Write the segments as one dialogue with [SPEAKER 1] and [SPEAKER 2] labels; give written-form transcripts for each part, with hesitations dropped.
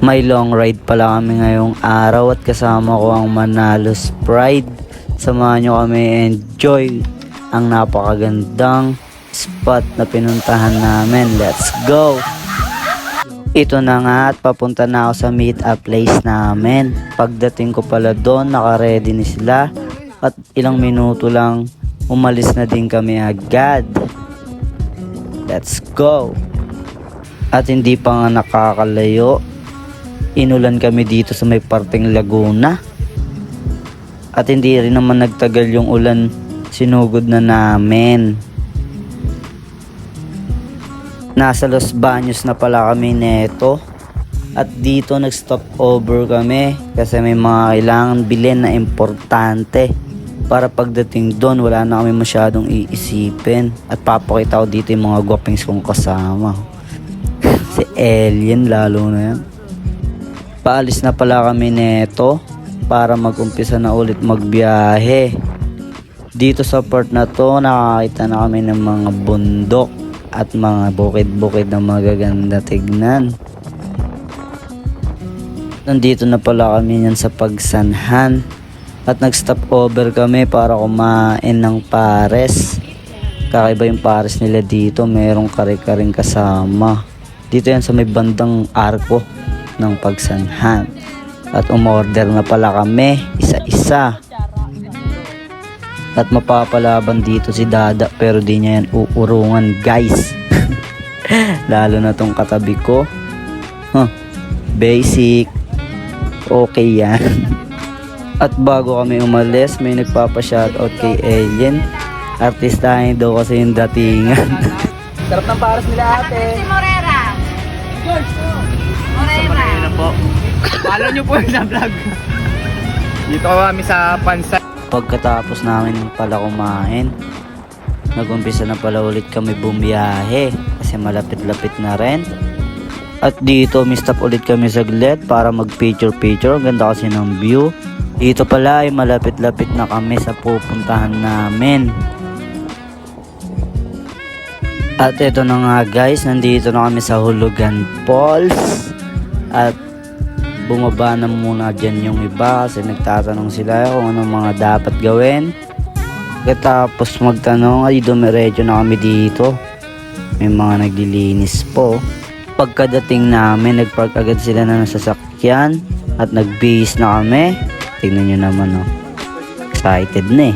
[SPEAKER 1] May long ride pala kami ngayong araw at kasama ko ang Manalos Pride. Samahan nyo kami enjoy ang napakagandang spot na pinuntahan namin. Let's go! Ito na nga at papunta na ako sa meet up place namin. Pagdating ko pala doon, naka-ready na sila at ilang minuto lang umalis na din kami agad. Let's go! At hindi pa nga nakakalayo, inulan kami dito sa may parteng Laguna. At hindi rin naman nagtagal yung ulan, sinugod na namin. Nasa Los Baños na pala kami neto. At dito nag-stop over kami kasi may mga kailangan bilhin na importante. Para pagdating doon wala na kami masyadong iisipin. At papakita ko dito yung mga gwapings kong kasama. Si Alien lalo na yan. Paalis na pala kami neto para mag-umpisa na ulit magbiyahe. Dito sa part na to nakakita na kami ng mga bundok at mga bukid-bukid na magaganda tignan. Nandito na pala kami yan sa Pagsanhan at nag-stop over kami para kumain ng pares. Kakaiba yung pares nila dito, merong kare-karing kasama. Dito yan sa may bandang arko ng Pagsanhan. At umorder na pala kami isa-isa. At mapapalaban dito si Dada pero di niya yan uurungan guys. Lalo na tong katabi ko. Basic. Okay yan. At bago kami umalis, may nagpapa-shoutout kay Alien. Artistahin daw kasi yung datingan.
[SPEAKER 2] Sarap ng pares nila ate.
[SPEAKER 3] Si Morera. Morera.
[SPEAKER 2] Po. Follow nyo po sa vlog. Dito kami sa Pansay.
[SPEAKER 1] Pagkatapos namin pala kumain, nag-umpisa na pala ulit kami bumiyahe kasi malapit-lapit na rin. At dito mistop ulit kami saglit para mag-picture-picture. Ang ganda kasi ng view. Dito pala ay malapit-lapit na kami sa pupuntahan namin. At ito na nga guys, nandito na kami sa Hulugan Falls. At bumaba na muna dyan yung iba kasi nagtatanong sila kung anong mga dapat gawin. Tapos magtanong ay dumiretso na kami dito. May mga naglilinis po. Pagkadating namin nagpark agad sila na sasakyan at nagbihis na kami. Tingnan nyo naman excited na eh.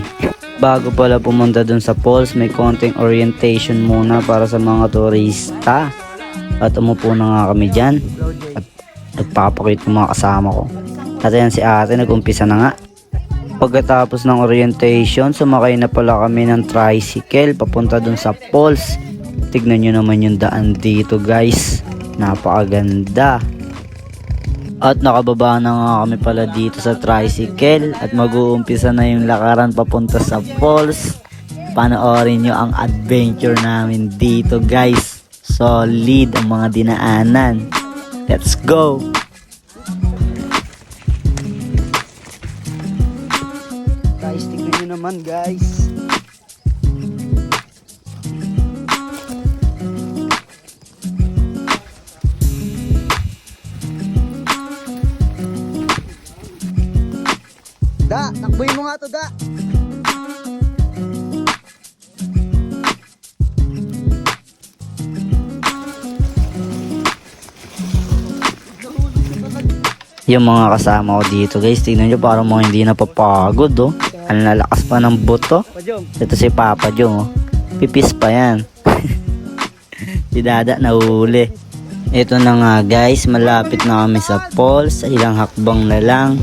[SPEAKER 1] Bago pala pumunta dun sa falls, may konting orientation muna para sa mga turista. At umupo na nga kami dyan. At nagpapakita yung mga kasama ko. At yan si ate, nag-umpisa na nga. Pagkatapos ng orientation, sumakay na pala kami ng tricycle papunta dun sa falls. Tignan nyo naman yung daan dito guys. Napakaganda. At nakababa na nga kami pala dito sa tricycle. At mag-uumpisa na yung lakaran papunta sa falls. Panoorin nyo ang adventure namin dito guys. Solid ang mga dinaanan. Let's go! Guys, tignan nyo naman guys. Da, takboy mo nga to da. Yung mga kasama ko dito guys, tignan nyo parang mga hindi napapagod oh. Ang lalakas pa ng buto. Ito si Papa Jong oh. Pipis pa yan. Si Dada nahuli. Ito na nga guys, malapit na kami sa falls. Ilang hakbang na lang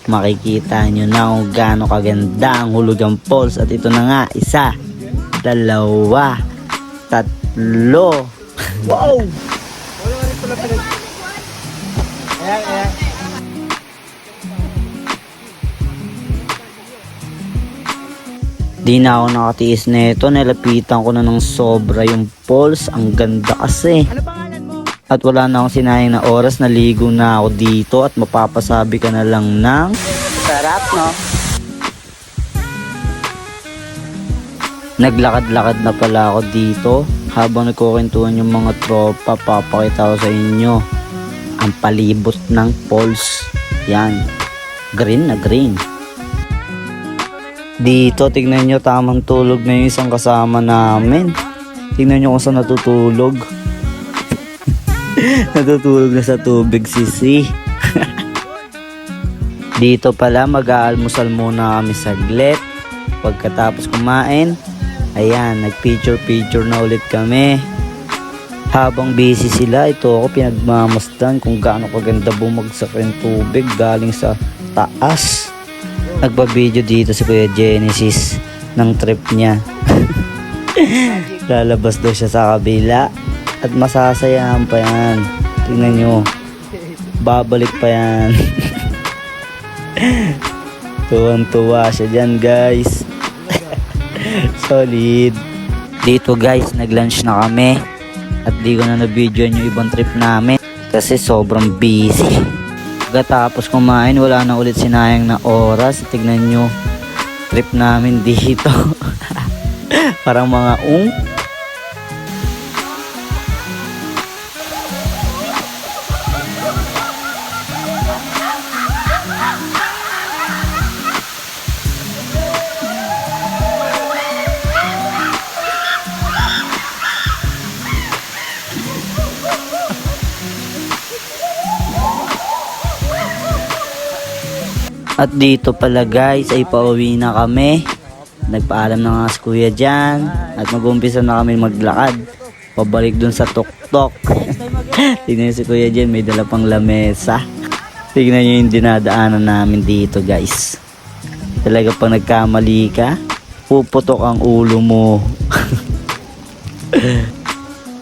[SPEAKER 1] makikita nyo na kung gaano kaganda ang Hulugan Falls. At ito na nga, isa, dalawa, tatlo. Wow! Ayan. Di na ako nakatiis nito, nilapitan ko na ng sobra yung falls. Ang ganda kasi.
[SPEAKER 2] Ano pangalan mo?
[SPEAKER 1] At wala na akong sinayang na oras, naligo na ako dito at mapapasabi ka na lang ng sarap no? Naglakad-lakad na pala ako dito habang nagkukwentuhan yung mga tropa. Papakita ko sa inyo ang palibot ng falls. Yan, green na green. Dito, tignan nyo, tamang tulog na yung isang kasama namin. Tignan nyo kung saan natutulog. Natutulog na sa tubig si C. Dito pala, mag-aalmusal muna kami saglit. Pagkatapos kumain, ayan, nag-picture na ulit kami. Habang busy sila, ito ako pinagmamasdan kung gaano kaganda bumagsak yung tubig galing sa taas. Nagpa-video dito si Kuya Genesis ng trip niya. Lalabas daw siya sa kabila at masasayahan pa yan. Tingnan nyo, babalik pa yan. Tuwang-tuwa siya dyan, guys. Solid. Dito guys, nag-lunch na kami at di ko na na-video yung ibang trip namin kasi sobrang busy. Pagkatapos kumain, wala na ulit sinayang na oras. Tignan nyo, trip namin dito. Parang mga At dito pala guys ay pauwi na kami. Nagpaalam na nga si Kuya dyan at mag-umpisa na kami maglakad pabalik dun sa tuktok. Tignan si Kuya dyan, may dala pang lamesa. Tignan nyo yung dinadaanan namin dito guys. Talaga pag nagkamali ka, puputok ang ulo mo.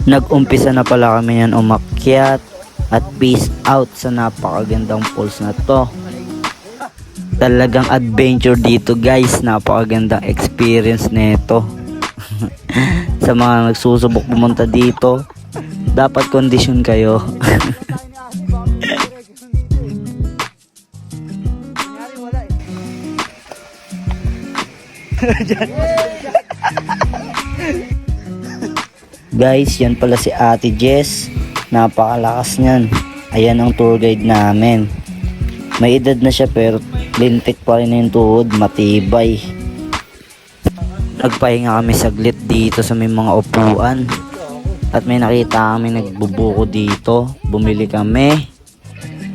[SPEAKER 1] Nag-umpisa na pala kami yan umakyat at peace out sa napakagandang falls na to. Talagang adventure dito guys, napakagandang experience nito. Sa mga nagsusubok pumunta dito, dapat kondisyon kayo. Guys, yan pala si Ate Jess, napakalakas niyan. Ayan ang tour guide namin. May edad na siya pero lintik pa rin yung tuhod, matibay. Nagpahinga kami saglit dito sa may mga upuan at may nakita kami nagbubuko dito. Bumili kami.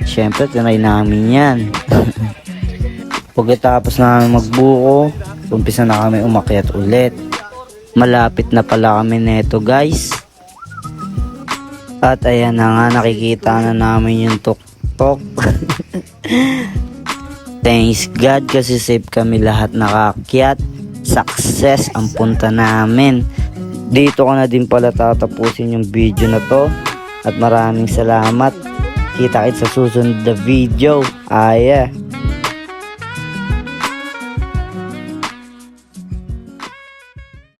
[SPEAKER 1] Syempre tinry namin yan. Pagkatapos namin magbuko, umpisa na kami umakyat ulit. Malapit na pala kami neto guys. At ayan na nga, nakikita na namin yung tuktok. Thanks God kasi safe kami lahat nakakyat. Success ang punta namin. Dito ko na din pala tatapusin yung video na to. At maraming salamat. Kita-kits sa susunod na video. Aya.